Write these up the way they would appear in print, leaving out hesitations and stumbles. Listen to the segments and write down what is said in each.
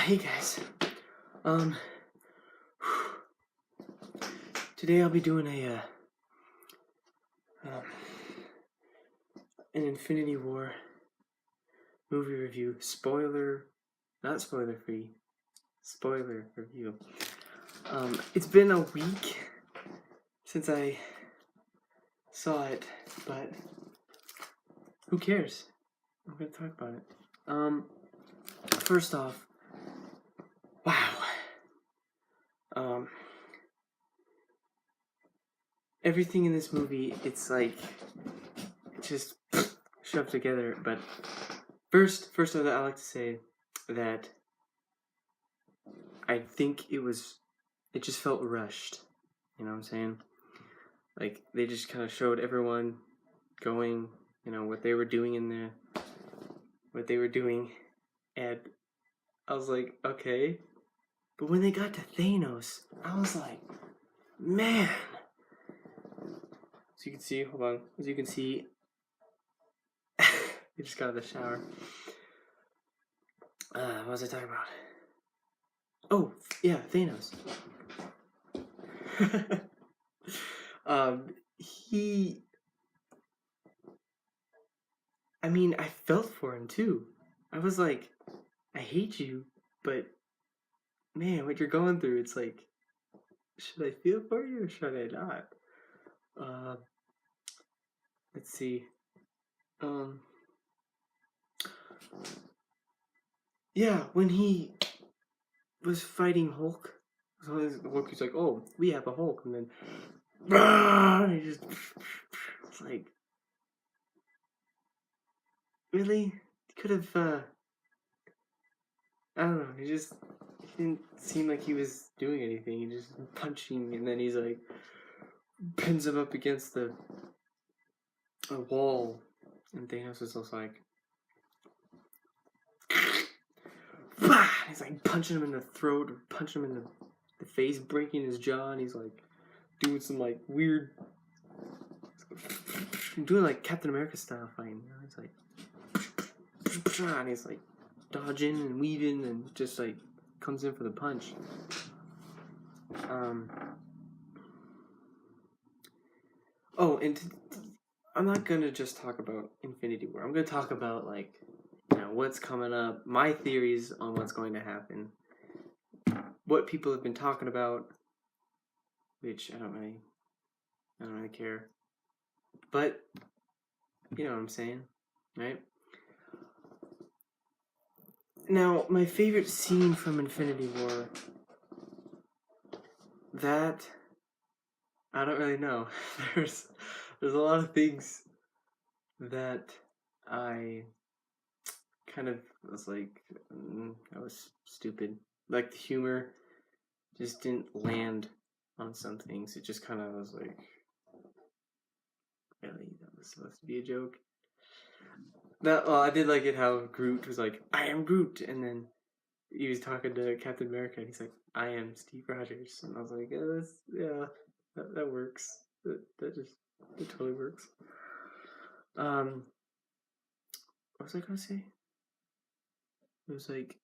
Hey guys. Um, Today I'll be doing um, an Infinity War movie review. Not spoiler free, spoiler review. It's been a week since I saw it, but who cares? I'm gonna talk about it. First off, wow. Everything in this movie, it's like just shoved together. But first, I like to say that I think it just felt rushed. You know what I'm saying? Like, they just kind of showed everyone going, what they were doing and I was like, okay. But when they got to Thanos, I was like, man. As you can see, I just got out of the shower. What was I talking about? Oh, yeah, Thanos. I felt for him too. I was like, I hate you, but man, what you're going through, it's like, should I feel for you or should I not? Let's see. Yeah, when he was fighting Hulk, Hulk was like, oh, we have a Hulk, and then he just, it's like, really? He could have, I don't know, he didn't seem like he was doing anything. He just punching, and then he's like, pins him up against a wall, and Thanos is also like, he's like punching him in the throat, or punching him in the face, breaking his jaw, and he's like doing some like weird, doing like Captain America style fighting. He's like, and he's like dodging and weaving, and just like comes in for the punch. Oh, and I'm not gonna just talk about Infinity War. I'm gonna talk about like, what's coming up, my theories on what's going to happen, what people have been talking about, which I don't really care. But you know what I'm saying, right? Now, my favorite scene from Infinity War, that I don't really know. There's a lot of things that I kind of was like, that was stupid. Like, the humor just didn't land on some things. It just kind of was like, really? That was supposed to be a joke? I did like it how Groot was like, I am Groot, and then he was talking to Captain America, and he's like, I am Steve Rogers, and I was like, that works. That totally works. What was I gonna say? It was like,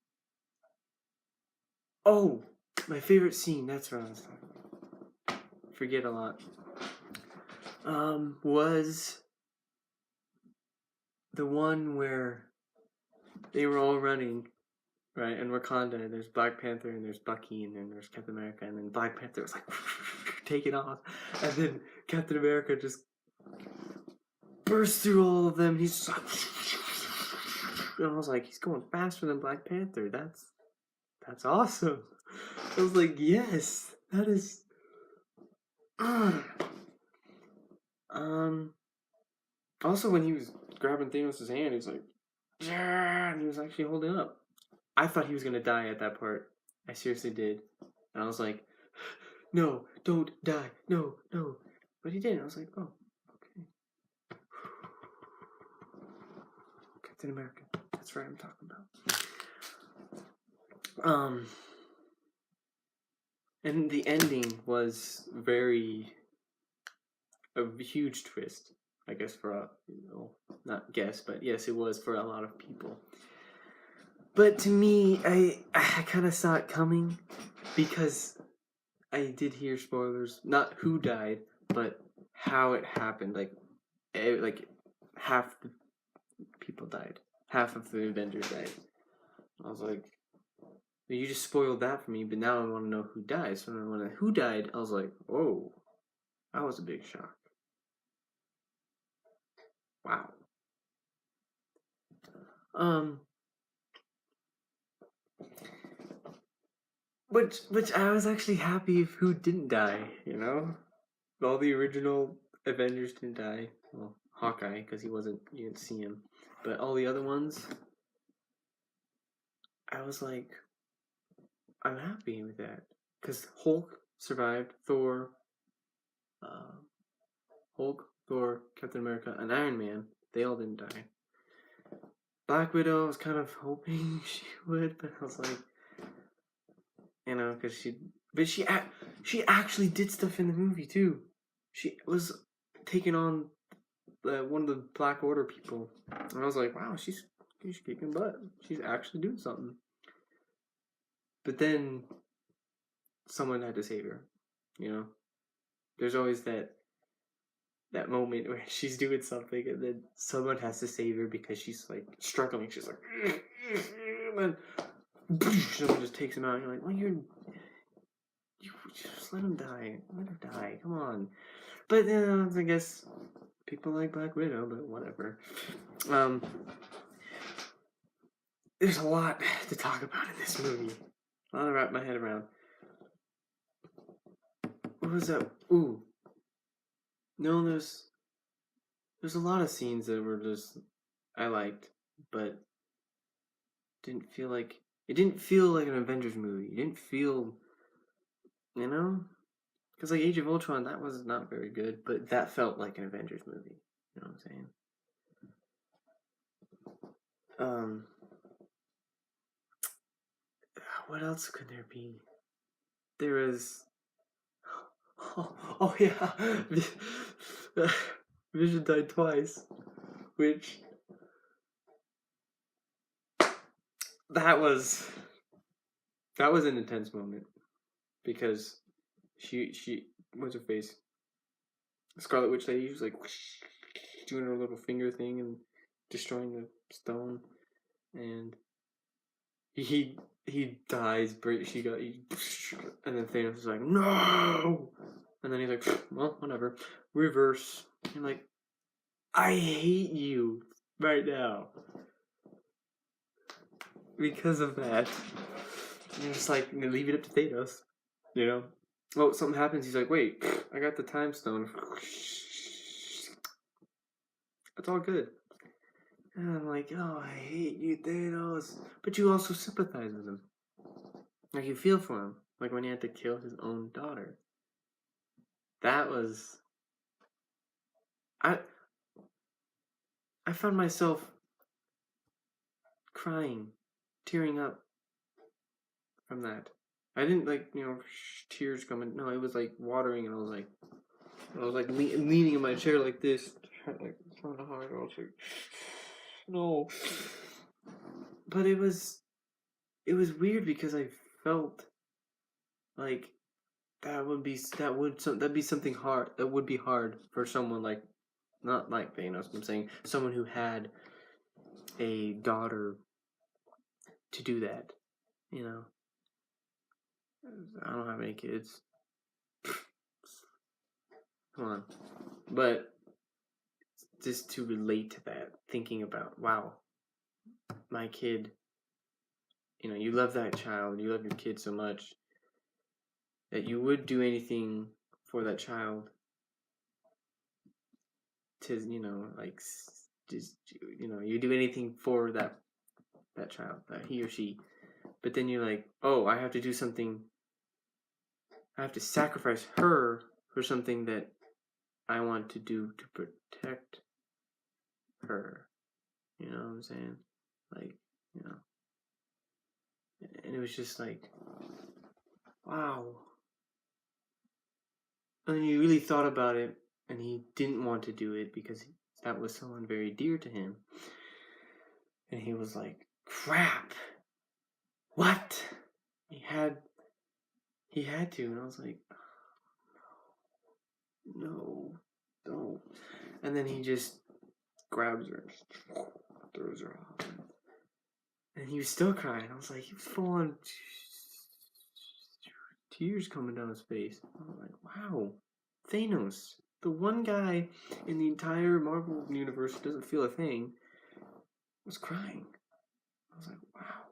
oh, my favorite scene. That's what I was talking about. Forget a lot. Was the one where they were all running, right? In Wakanda, there's Black Panther, and there's Bucky, and then there's Captain America, and then Black Panther was like taking off, and then Captain America just bursts through all of them. He's just like, and I was like, he's going faster than Black Panther. That's awesome. I was like, yes, that is. Also, when he was grabbing Thanos' hand, he was like, yeah, and he was actually holding up. I thought he was gonna die at that part. I seriously did, and I was like, no, don't die, no. But he didn't. I was like, oh, okay. Captain America. That's right. I'm talking about. And the ending was a huge twist, I guess, for not guess, but yes, it was for a lot of people. But to me, I kind of saw it coming because I did hear spoilers. Not who died, but how it happened. Like half the people died. Half of the Avengers died. I was like, you just spoiled that for me, but now I want to know who died. So when I know who died, I was like, oh, that was a big shock. Wow. Um, which I was actually happy if who didn't die. You know, all the original Avengers didn't die. Well, Hawkeye, because you didn't see him, but all the other ones, I was like, I'm happy with that because Hulk survived, uh, Thor, Captain America, and Iron Man. They all didn't die. Black Widow, I was kind of hoping she would, but I was like, because she actually did stuff in the movie too. She was taking on one of the Black Order people, and I was like, wow, she's kicking butt. She's actually doing something. But then someone had to save her. There's always that moment where she's doing something and then someone has to save her because she's like struggling. She's like, and someone just takes him out. And you're like, well, you just let him die. Let her die. Come on. But I guess people like Black Widow, but whatever. There's a lot to talk about in this movie. A lot to wrap my head around. What was that? Ooh. No, there's a lot of scenes that were just I liked, but didn't feel like it didn't feel like an Avengers movie. It didn't feel, because like Age of Ultron, that was not very good, but that felt like an Avengers movie. You know what I'm saying? What else could there be? There was, oh yeah, Vision died twice, which that was an intense moment because she what's her face, Scarlet Witch lady, was like doing her little finger thing and destroying the stone, and he dies. She got and then Thanos is like, no, and then he's like, well, whatever, reverse. And like, I hate you right now because of that. And you're just like, leave it up to Thanos, Oh, something happens. He's like, wait, I got the time stone. It's all good. And I'm like, oh, I hate you, Thanos. But you also sympathize with him. Like, you feel for him. Like when he had to kill his own daughter. That was... I found myself crying, tearing up from that. I didn't, tears coming. No, it was, watering, and I was like leaning in my chair like this. Like, trying to hard. I was like, no. But it was weird because I felt like that'd be something hard. That would be hard for someone like, not like Thanos. I'm saying someone who had a daughter to do that. I don't have any kids. Come on, but just to relate to that, thinking about, wow, my kid. You love that child. You love your kid so much that you would do anything for that child to, just, you do anything for that child, that he or she. But then you're like, oh, I have to do something. I have to sacrifice her for something that I want to do to protect her. You know what I'm saying? Like, and it was just like, wow. And then you really thought about it, and he didn't want to do it because that was someone very dear to him. And he was like, crap. what? He had to, and I was like, no, don't. And then he just grabs her and throws her off. And he was still crying. I was like, he was full on tears coming down his face. I was like, wow, Thanos, the one guy in the entire Marvel universe who doesn't feel a thing, was crying. I was like, wow.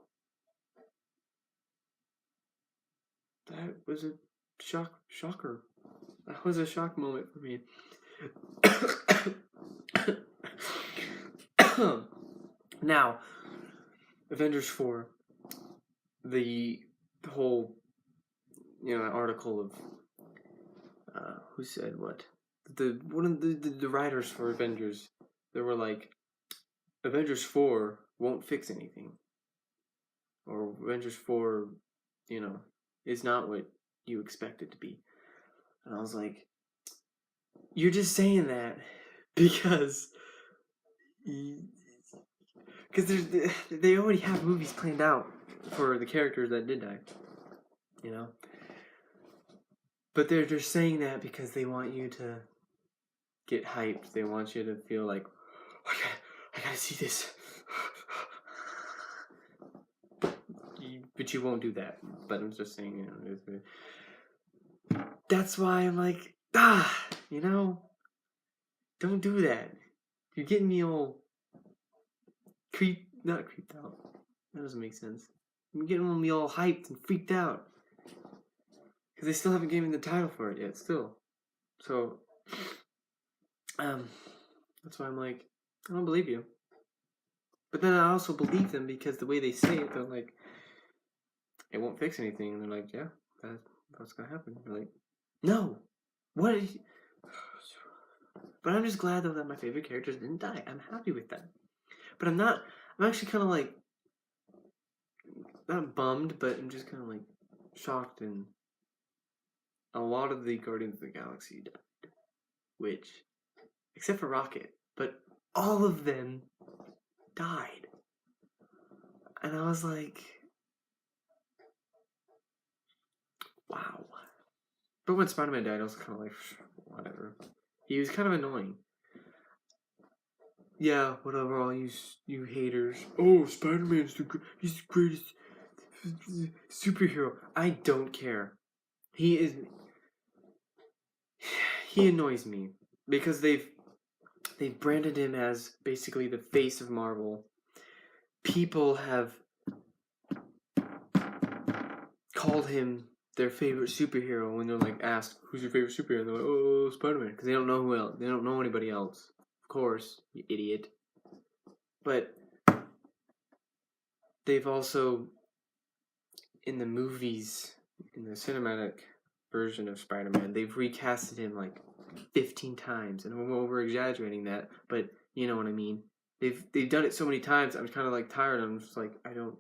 That was a shocker. That was a shock moment for me. Now, Avengers 4, the whole, article of who said what? One of the writers for Avengers, they were like, Avengers 4 won't fix anything, or Avengers 4, is not what you expect it to be. And I was like, you're just saying that because they already have movies planned out for the characters that did die, But they're just saying that because they want you to get hyped. They want you to feel like, I gotta see this. But you won't do that. But I'm just saying, that's why I'm like, don't do that. You're getting me all not creeped out. That doesn't make sense. You're getting me all hyped and freaked out. Because they still haven't given me the title for it yet, still. So, that's why I'm like, I don't believe you. But then I also believe them because the way they say it, they're like, it won't fix anything. And they're like, yeah, that's gonna happen. They're like, no, what? But I'm just glad though that my favorite characters didn't die. I'm happy with that. But I'm actually kind of like, not bummed, but I'm just kind of like shocked. And a lot of the Guardians of the Galaxy died, which, except for Rocket, but all of them died. And I was like, wow. But when Spider-Man died, I was kind of like, whatever. He was kind of annoying. Yeah, whatever, all you haters. Oh, Spider-Man's he's the greatest superhero. I don't care. He annoys me because they've branded him as basically the face of Marvel. People have called him their favorite superhero when they're like asked, who's your favorite superhero? And they're like, oh, Spider-Man, because they don't know who else. They don't know anybody else. Of course, you idiot. But they've also, in the movies, in the cinematic version of Spider-Man, they've recasted him like 15 times, and I'm over-exaggerating that, but you know what I mean. They've done it so many times, I'm kind of like tired. I'm just like, I don't.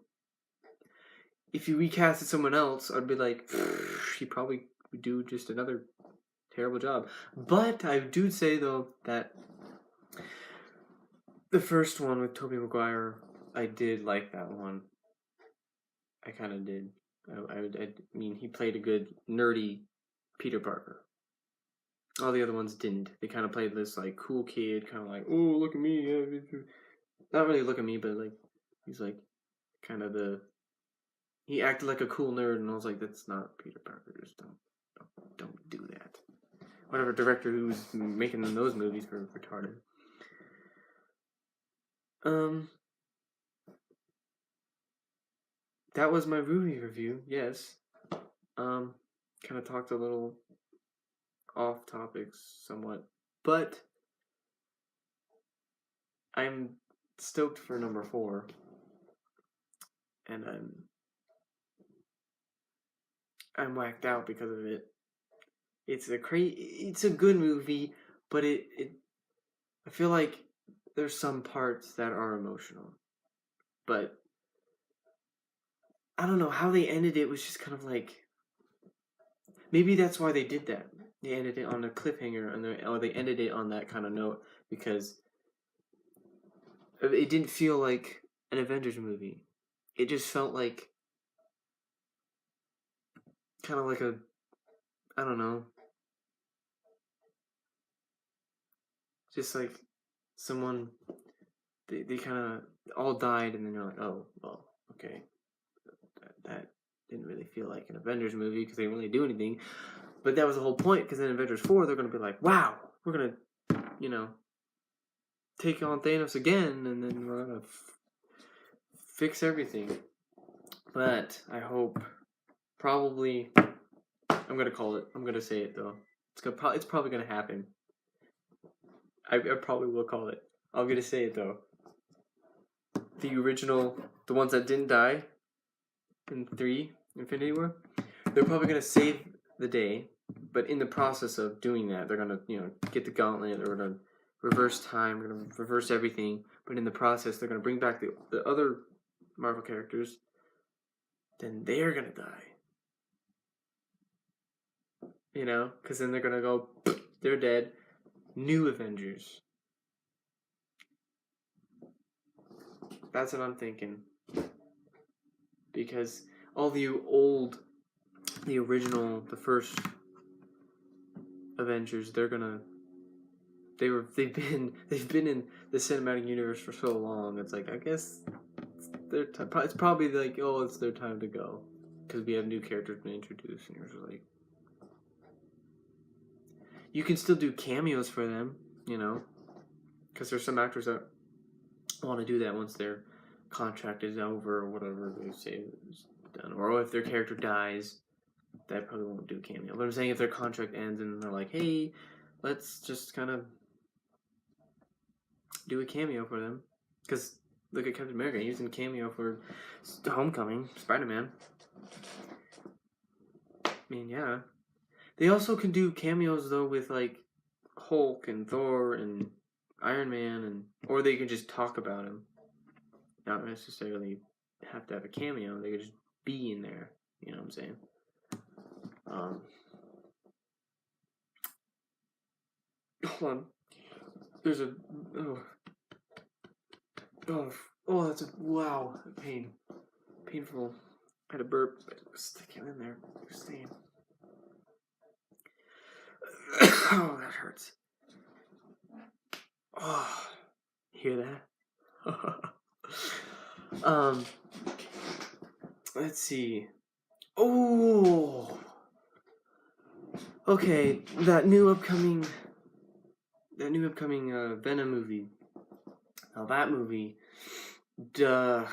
If you recasted someone else, I'd be like, he probably would do just another terrible job. But I do say though that the first one with Tobey Maguire, I did like that one. I kind of did. I mean, he played a good nerdy Peter Parker. All the other ones didn't. They kind of played this like cool kid, kind of like, oh, look at me. Not really look at me, but like he's like kind of he acted like a cool nerd, and I was like, that's not Peter Parker. Just don't do that. Whatever director who's making those movies for retarded. That was my movie review. Yes. Kind of talked a little off topics somewhat, but I'm stoked for number 4, and I'm whacked out because of it. It's a good movie, but I feel like there's some parts that are emotional, but I don't know how they ended it was just kind of like, maybe that's why they did that. They ended it on a cliffhanger, or they ended it on that kind of note because it didn't feel like an Avengers movie. It just felt like kind of like a, I don't know, just like someone, they kind of all died, and then you're like, oh, well, okay, that didn't really feel like an Avengers movie because they didn't really do anything. But that was the whole point, because in Avengers 4, they're going to be like, wow, we're going to, you know, take on Thanos again, and then we're going to fix everything. But I hope, probably, I'm going to call it. I'm going to say it, though. It's probably going to happen. I probably will call it. I'm going to say it, though. The original, the ones that didn't die in 3, Infinity War, they're probably going to save the day, but in the process of doing that, they're going to, get the gauntlet, they're going to reverse time, they're going to reverse everything, but in the process, they're going to bring back the other Marvel characters, then they're going to die. Because then they're going to go, they're dead, new Avengers. That's what I'm thinking. Because all the original, the first Avengers, they've been in the cinematic universe for so long. It's like, I guess it's probably like, oh, it's their time to go, because we have new characters to introduce, and you're just like, you can still do cameos for them, because there's some actors that want to do that once their contract is over or whatever they say is done, or if their character dies, they probably won't do cameo. But I'm saying if their contract ends and they're like, hey, let's just kind of do a cameo for them, because look at Captain America, he was in cameo for Homecoming, Spider-Man. I mean, yeah. They also can do cameos though with like Hulk and Thor and Iron Man, or they can just talk about him. Not necessarily have to have a cameo. They could just be in there. You know what I'm saying? Hold on. There's a that's a wow painful. I had a burp. It was sticking in there. It was staying. Oh, that hurts. Oh, hear that? Let's see. Oh, okay. That new upcoming Venom movie. Now that movie, I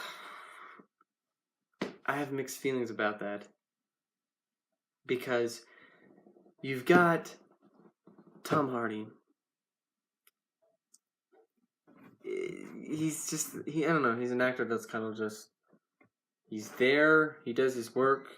have mixed feelings about that, because you've got Tom Hardy. I don't know, he's an actor that's kind of just, he's there, he does his work,